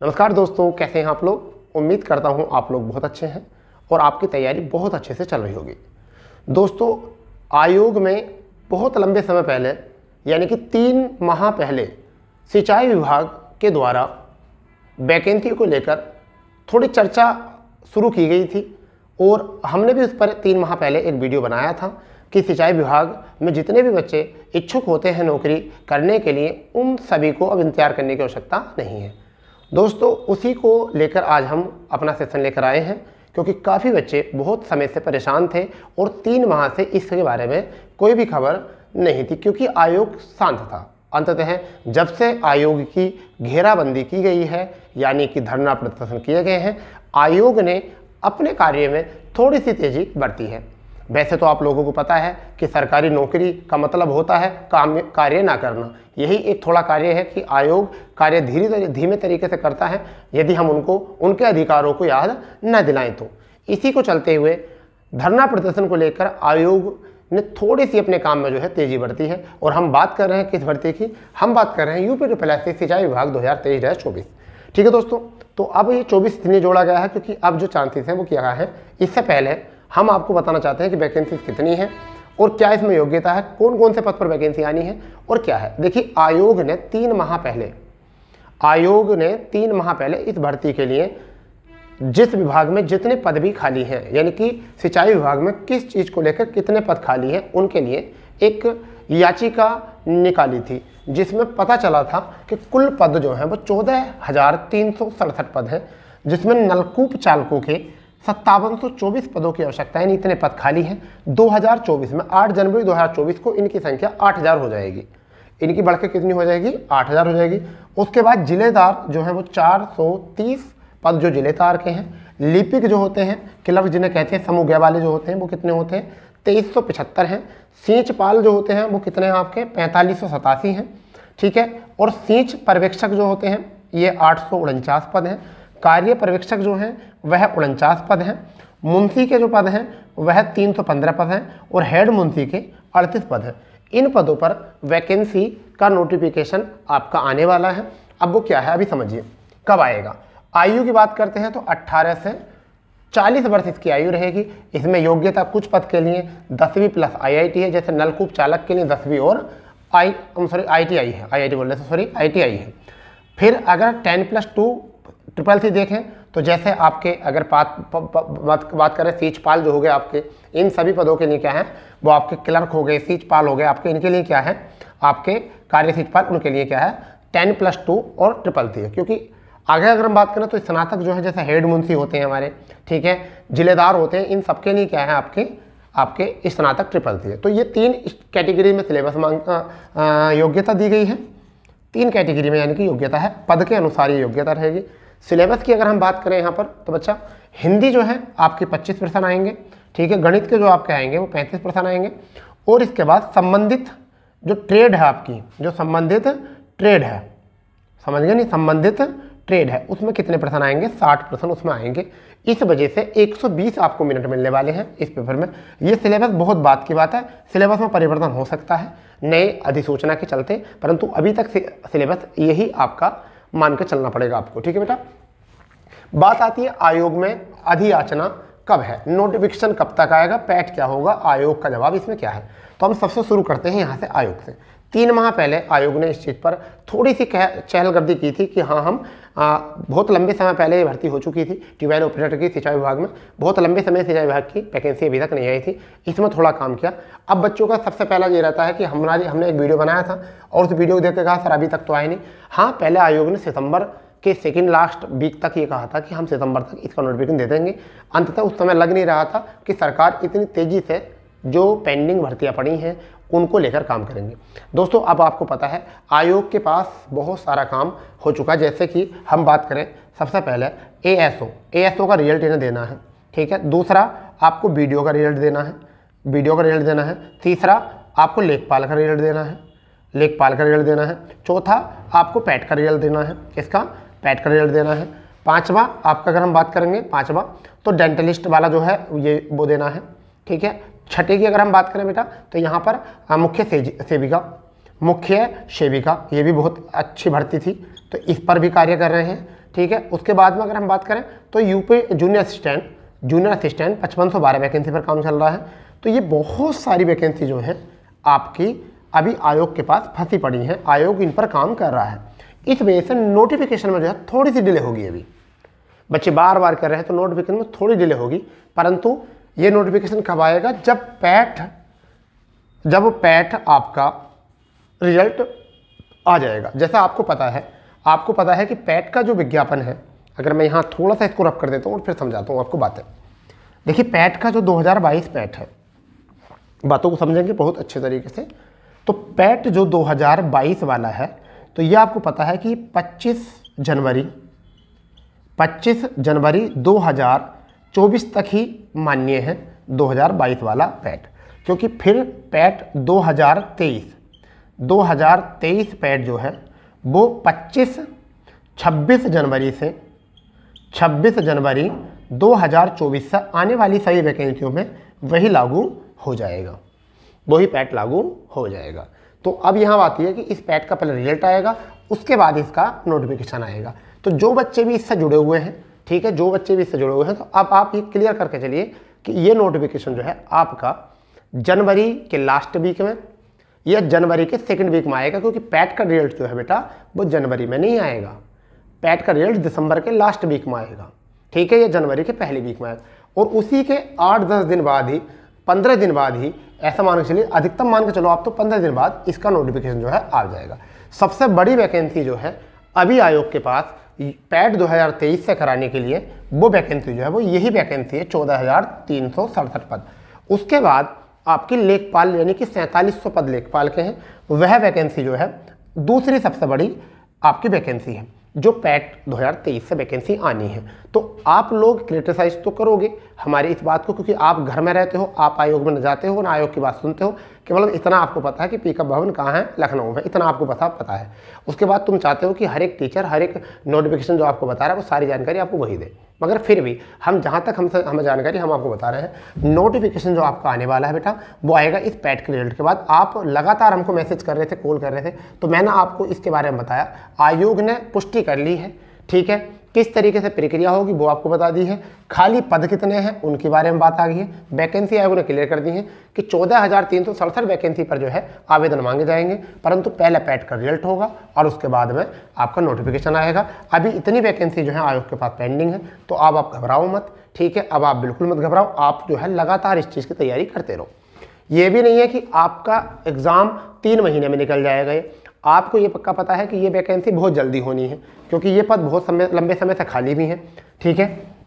नमस्कार दोस्तों, कैसे हैं आप लोग। उम्मीद करता हूं आप लोग बहुत अच्छे हैं और आपकी तैयारी बहुत अच्छे से चल रही होगी। दोस्तों, आयोग में बहुत लंबे समय पहले यानी कि 3 माह पहले सिंचाई विभाग के द्वारा वैकेंसी को लेकर थोड़ी चर्चा शुरू की गई थी और हमने भी उस पर 3 माह पहले एक वीडियो बनाया था कि सिंचाई विभाग में जितने भी बच्चे इच्छुक होते हैं नौकरी करने के लिए, उन सभी को अब इंतजार करने की आवश्यकता नहीं है। दोस्तों, उसी को लेकर आज हम अपना सेशन लेकर आए हैं, क्योंकि काफ़ी बच्चे बहुत समय से परेशान थे और 3 माह से इसके बारे में कोई भी खबर नहीं थी, क्योंकि आयोग शांत था। अंततः जब से आयोग की घेराबंदी की गई है, यानी कि धरना प्रदर्शन किए गए हैं, आयोग ने अपने कार्य में थोड़ी सी तेजी बरती है। वैसे तो आप लोगों को पता है कि सरकारी नौकरी का मतलब होता है कार्य ना करना। यही एक थोड़ा कार्य है कि आयोग कार्य धीमे तरीके से करता है यदि हम उनको उनके अधिकारों को याद न दिलाएं तो। इसी को चलते हुए धरना प्रदर्शन को लेकर आयोग ने थोड़ी सी अपने काम में तेजी बरती है। और हम बात कर रहे हैं किस भर्ती की? हम बात कर रहे हैं यूपी ट्रिपल सिंचाई विभाग 2023-24। ठीक है दोस्तों, तो अब ये 24 इसलिए जोड़ा गया है क्योंकि अब जो चांसेस हैं वो क्या है। इससे पहले हम आपको बताना चाहते हैं कि वैकेंसी कितनी है और क्या इसमें योग्यता है, कौन कौन से पद पर वैकेंसी आनी है और क्या है। देखिए, आयोग ने 3 माह पहले इस भर्ती के लिए जिस विभाग में जितने पद भी खाली हैं, यानी कि सिंचाई विभाग में किस चीज़ को लेकर कितने पद खाली हैं, उनके लिए एक याचिका निकाली थी, जिसमें पता चला था कि कुल पद जो हैं वो 14,367 पद हैं, जिसमें नलकूप चालकों के 5724 पदों की आवश्यकता है। इतने पद खाली हैं। 2024 में 8 जनवरी 2024 को इनकी संख्या 8000 हो जाएगी। इनकी बढ़ के कितनी हो जाएगी? 8000 हो जाएगी। उसके बाद जिलेदार जो है वो 430 पद जो जिलेदार के हैं। लिपिक जो होते हैं, क्लर्क जिन्हें कहते हैं, समूह वाले जो होते हैं, वो कितने होते हैं? 2375 हैं। सींचपाल जो होते हैं वो कितने हैं आपके? 4587 हैं। ठीक है। और सींच पर्यवेक्षक जो होते हैं ये 849 पद हैं। कार्य पर्यवेक्षक जो हैं वह 49 पद हैं। मुंशी के जो पद हैं वह 315 पद हैं और हेड मुंशी के 38 पद हैं। इन पदों पर वैकेंसी का नोटिफिकेशन आपका आने वाला है। अब वो क्या है, अभी समझिए कब आएगा। आयु की बात करते हैं तो 18 से 40 वर्ष इसकी आयु रहेगी। इसमें योग्यता कुछ पद के लिए 10वीं प्लस IIT है, जैसे नलकूप चालक के लिए 10वीं और ITI है, ITI है। फिर अगर 10+2 ट्रिपल सी देखें तो जैसे आपके अगर बात करें सींचपाल जो हो गए आपके, इन सभी पदों के लिए क्या है, वो आपके क्लर्क हो गए, सींचपाल हो गए आपके, इनके लिए क्या है आपके कार्य सींचपाल, उनके लिए क्या है 10+2 और ट्रिपल सी है। क्योंकि आगे अगर हम बात करें तो स्नातक जो है, जैसे हेड मुंशी होते हैं हमारे, ठीक है, जिलेदार होते हैं, इन सबके लिए क्या है आपके स्नातक ट्रिपल सी है। तो ये 3 कैटेगरी में सिलेबस योग्यता दी गई है। 3 कैटेगरी में यानी कि योग्यता है, पद के अनुसार ये योग्यता रहेगी। सिलेबस की अगर हम बात करें यहाँ पर तो बच्चा, हिंदी जो है आपके 25% आएंगे। ठीक है। गणित के जो आपके आएंगे वो 35% आएंगे। और इसके बाद संबंधित जो ट्रेड है आपकी, जो संबंधित ट्रेड है, समझ गए नहीं, संबंधित ट्रेड है, उसमें कितने % आएंगे? 60% उसमें आएंगे। इस वजह से 120 आपको मिनट मिलने वाले हैं इस पेपर में। ये सिलेबस बहुत बात की बात है, सिलेबस में परिवर्तन हो सकता है नए अधिसूचना के चलते, परंतु अभी तक सिलेबस यही आपका मान के चलना पड़ेगा आपको। ठीक है बेटा। बात आती है आयोग में अधियाचना कब है, नोटिफिकेशन कब तक आएगा, पैट क्या होगा, आयोग का जवाब इसमें क्या है। तो हम सबसे शुरू करते हैं यहाँ से आयोग से। 3 माह पहले आयोग ने इस चीज़ पर थोड़ी सी चहलगर्दी की थी कि हाँ हम बहुत लंबे समय पहले ये भर्ती हो चुकी थी ट्यूबवेल ऑपरेटर की सिंचाई विभाग में। बहुत लंबे समय सिंचाई विभाग की वैकेंसी अभी तक नहीं आई थी, इसमें थोड़ा काम किया। अब बच्चों का सबसे पहला ये रहता है कि हमने एक वीडियो बनाया था और उस वीडियो को देख के कहा सर अभी तक तो आए नहीं। हाँ, पहले आयोग ने सितंबर के सेकेंड लास्ट वीक तक ये कहा था कि हम सितंबर तक इसका नोटिफिकेशन दे देंगे। अंततः उस समय लग नहीं रहा था कि सरकार इतनी तेज़ी से जो पेंडिंग भर्तियाँ पड़ी हैं उनको लेकर काम करेंगे। दोस्तों, अब आपको पता है आयोग के पास बहुत सारा काम हो चुका है। जैसे कि हम बात करें, सबसे पहले ASO का रिजल्ट इन्हें देना है। ठीक है। दूसरा, आपको BDO का रिजल्ट देना है। तीसरा, आपको लेखपाल का रिजल्ट देना है। चौथा, आपको पैट का रिजल्ट देना है। इसका पैट का रिजल्ट देना है। 5वां आपका अगर हम बात करेंगे, 5वां तो डेंटलिस्ट वाला जो है ये वो देना है। ठीक है। 6ठे की अगर हम बात करें बेटा तो यहाँ पर मुख्य सेविका ये भी बहुत अच्छी भर्ती थी, तो इस पर भी कार्य कर रहे हैं। ठीक है। उसके बाद में अगर हम बात करें तो यूपी जूनियर असिस्टेंट 5512 वैकेंसी पर काम चल रहा है। तो ये बहुत सारी वैकेंसी जो है आपकी अभी आयोग के पास फंसी पड़ी हैं, आयोग इन पर काम कर रहा है। इस वजह से नोटिफिकेशन में जो है थोड़ी सी डिले होगी। अभी बच्चे बार बार कर रहे हैं तो नोटिफिकेशन में थोड़ी डिले होगी, परंतु ये नोटिफिकेशन कब आएगा, जब पैट आपका रिजल्ट आ जाएगा। जैसा आपको पता है कि पैट का जो विज्ञापन है, अगर मैं यहाँ थोड़ा सा इसको रब कर देता हूँ और फिर समझाता हूँ आपको बातें। देखिए पैट का जो 2022 पैट है, बातों को समझेंगे बहुत अच्छे तरीके से। तो पैट जो 2022 वाला है, तो ये आपको पता है कि 25 जनवरी 2024 तक ही मान्य है 2022 वाला पैट, क्योंकि फिर पैट 2023 पैट जो है वो 26 जनवरी 2024 से आने वाली सभी वैकेंसियों में वही लागू हो जाएगा, वही पैट लागू हो जाएगा। तो अब यहाँ बात यह है कि इस पैट का पहले रिजल्ट आएगा, उसके बाद इसका नोटिफिकेशन आएगा। तो जो बच्चे भी इससे जुड़े हुए हैं, ठीक है, जो बच्चे भी इससे जुड़े हुए हैं, तो अब आप ये क्लियर करके चलिए कि ये नोटिफिकेशन जो है आपका जनवरी के लास्ट वीक में या जनवरी के सेकंड वीक में आएगा, क्योंकि पैट का रिजल्ट जो है बेटा वो जनवरी में नहीं आएगा। पैट का रिजल्ट दिसंबर के लास्ट वीक में आएगा, ठीक है, या जनवरी के पहले वीक में आएगा। और उसी के 8-10 दिन बाद ही, 15 दिन बाद ही, ऐसा मान के चलिए, अधिकतम मान के चलो आप, तो 15 दिन बाद इसका नोटिफिकेशन जो है आ जाएगा। सबसे बड़ी वैकेंसी जो है अभी आयोग के पास पैट 2023 से कराने के लिए, वो वैकेंसी जो है वो यही वैकेंसी है, 14,367 पद। उसके बाद आपकी लेखपाल यानी कि 4700 पद लेखपाल के हैं, वह वैकेंसी जो है दूसरी सबसे बड़ी आपकी वैकेंसी है, जो पैट 2023 से वैकेंसी आनी है। तो आप लोग क्रिटिसाइज तो करोगे हमारी इस बात को, क्योंकि आप घर में रहते हो, आप आयोग में न जाते हो, ना आयोग की बात सुनते हो, केवल इतना आपको पता है कि पीकअप भवन कहाँ है, लखनऊ में, इतना आपको पता है। उसके बाद तुम चाहते हो कि हर एक टीचर हर एक नोटिफिकेशन जो आपको बता रहा है वो सारी जानकारी आपको वही दे, मगर फिर भी हम जहाँ तक हमें जानकारी हम आपको बता रहे हैं, नोटिफिकेशन जो आपका आने वाला है बेटा वो आएगा इस पैट के रिजल्ट के बाद। आप लगातार हमको मैसेज कर रहे थे, कॉल कर रहे थे, तो मैंने आपको इसके बारे में बताया। आयोग ने पुष्टि कर ली है, ठीक है, किस तरीके से प्रक्रिया होगी वो आपको बता दी है। खाली पद कितने हैं उनके बारे में बात आ गई है। वैकेंसी आयोग ने क्लियर कर दी है कि 14,367 वैकेंसी पर जो है आवेदन मांगे जाएंगे, परंतु पहले पैट का रिजल्ट होगा और उसके बाद में आपका नोटिफिकेशन आएगा। अभी इतनी वैकेंसी जो है आयोग के पास पेंडिंग है, तो अब आप घबराओ मत, ठीक है, अब आप बिल्कुल मत घबराओ, आप जो है लगातार इस चीज़ की तैयारी करते रहो। ये भी नहीं है कि आपका एग्ज़ाम 3 महीने में निकल जाएगा, ये आपको ये पक्का पता है कि ये वैकेंसी बहुत जल्दी होनी है, क्योंकि ये पद बहुत लंबे समय से खाली भी हैं, ठीक है।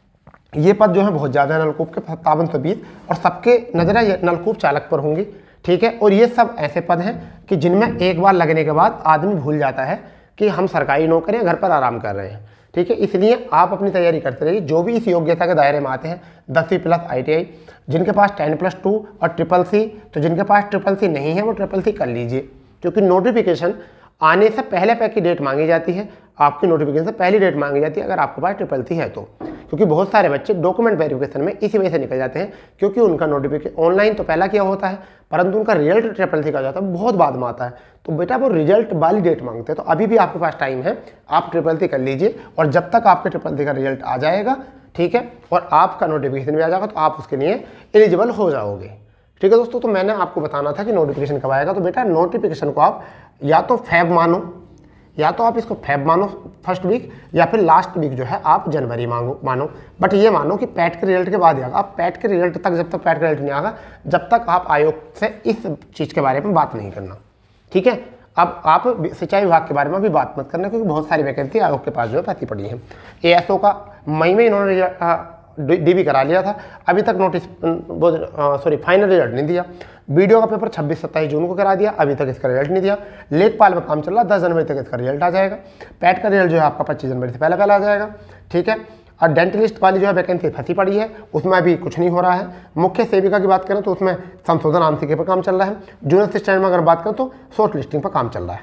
ये पद जो है बहुत ज़्यादा नलकूप के 5720, और सबके नज़रें ये नलकूप चालक पर होंगी, ठीक है। और ये सब ऐसे पद हैं कि जिनमें एक बार लगने के बाद आदमी भूल जाता है कि हम सरकारी नौकरी घर पर आराम कर रहे हैं, ठीक है। इसलिए आप अपनी तैयारी करते रहिए। जो भी इस योग्यता के दायरे में आते हैं, 10वीं प्लस ITI, जिनके पास 10+2 और CCC, तो जिनके पास CCC नहीं है वो CCC कर लीजिए, क्योंकि नोटिफिकेशन आने से पहले की डेट मांगी जाती है, आपकी नोटिफिकेशन से पहली डेट मांगी जाती है अगर आपके पास CCC है तो। क्योंकि बहुत सारे बच्चे डॉक्यूमेंट वेरिफिकेशन में इसी वजह से निकल जाते हैं, क्योंकि उनका नोटिफिकेशन ऑनलाइन तो पहला किया होता है, परंतु उनका रिजल्ट CCC का जाता है बहुत बाद में आता है, तो बेटा वो रिजल्ट वाली डेट मांगते हैं। तो अभी भी आपके पास टाइम है, आप CCC कर लीजिए, और जब तक आपके CCC का रिजल्ट आ जाएगा, ठीक है, और आपका नोटिफिकेशन भी आ जाएगा, तो आप उसके लिए एलिजिबल हो जाओगे, ठीक है दोस्तों। तो मैंने आपको बताना था कि नोटिफिकेशन कब आएगा, तो बेटा नोटिफिकेशन को आप या तो फेब मानो, या तो आप इसको फेब मानो फर्स्ट वीक, या फिर लास्ट वीक जो है आप जनवरी मानो, बट ये मानो कि पैट के रिजल्ट के बाद ही आएगा। आप पैट के रिजल्ट तक, जब तक पैट का रिजल्ट नहीं आएगा, जब तक आप आयोग से इस चीज़ के बारे में बात नहीं करना, ठीक है। अब आप सिंचाई विभाग के बारे में भी बात मत करना, क्योंकि बहुत सारी वैकेंसी आयोग के पास जो है फंसी पड़ी है। ASO का मई में इन्होंने DB करा लिया था, अभी तक फाइनल रिजल्ट नहीं दिया। वीडियो का पेपर 26-27 जून को करा दिया, अभी तक इसका रिजल्ट नहीं दिया। लेखपाल में काम चल रहा है, 10 जनवरी तक इसका रिजल्ट आ जाएगा। पैट का रिजल्ट जो है आपका 25 जनवरी से पहले आ जाएगा, ठीक है। और डेंटलिस्ट वाली जो है वैकेंसी फंसी पड़ी है, उसमें अभी कुछ नहीं हो रहा है। मुख्य सेविका की बात करें तो उसमें संशोधन आंशिक पर काम चल रहा है। जूनियर असिस्टेंट में अगर बात करें तो शॉर्ट लिस्टिंग पर काम चल रहा है,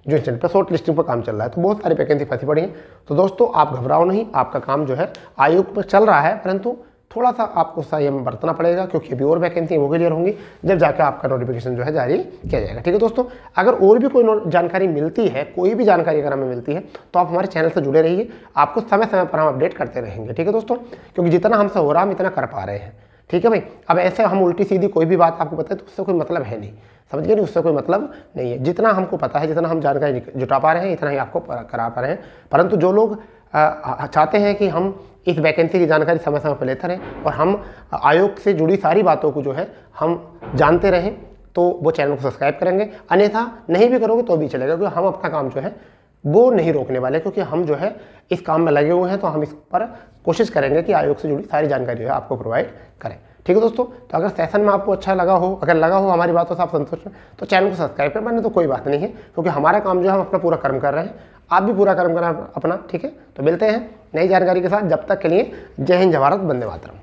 जो इंस्टेंट पर शॉर्ट लिस्टिंग पर काम चल रहा है। तो बहुत सारी वैकेंसी फंसी पड़ी हैं। तो दोस्तों आप घबराओ नहीं, आपका काम जो है आयोग पर चल रहा है, परंतु थोड़ा सा आपको संयम बरतना पड़ेगा, क्योंकि अभी और वैकेंसी वो क्लियर होंगी जब जाकर आपका नोटिफिकेशन जो है जारी किया जाएगा। ठीक है दोस्तों, अगर और भी कोई जानकारी मिलती है, कोई भी जानकारी अगर हमें मिलती है तो आप हमारे चैनल से जुड़े रहिए, आपको समय समय पर हम अपडेट करते रहेंगे। ठीक है दोस्तों, क्योंकि जितना हमसे हो रहा हम इतना कर पा रहे हैं। ठीक है भाई, अब ऐसे हम उल्टी सीधी कोई भी बात आपको बताए तो उससे कोई मतलब है नहीं, समझ गए नहीं, उससे कोई मतलब नहीं है। जितना हमको पता है, जितना हम जानकारी जुटा पा रहे हैं, इतना ही आपको करा पा रहे हैं। परंतु जो लोग चाहते हैं कि हम इस वैकेंसी की जानकारी समय समय पर लेते रहें और हम आयोग से जुड़ी सारी बातों को जो है हम जानते रहें, तो वो चैनल को सब्सक्राइब करेंगे। अन्यथा नहीं भी करोगे तो भी चलेगा, क्योंकि हम अपना काम जो है वो नहीं रोकने वाले, क्योंकि हम जो है इस काम में लगे हुए हैं। तो हम इस पर कोशिश करेंगे कि आयोग से जुड़ी सारी जानकारी जो है आपको प्रोवाइड करें। ठीक है दोस्तों, तो अगर सेशन में आपको अच्छा लगा हो, अगर लगा हो हमारी बातों से आप संतुष्ट हैं, तो चैनल को सब्सक्राइब कर पाने तो कोई बात नहीं है, क्योंकि हमारा काम जो है हम अपना पूरा कर्म कर रहे हैं, आप भी पूरा कर्म करना अपना। ठीक है, तो मिलते हैं नई जानकारी के साथ, जब तक के लिए जय हिंद, जय भारत, वंदे मातरम।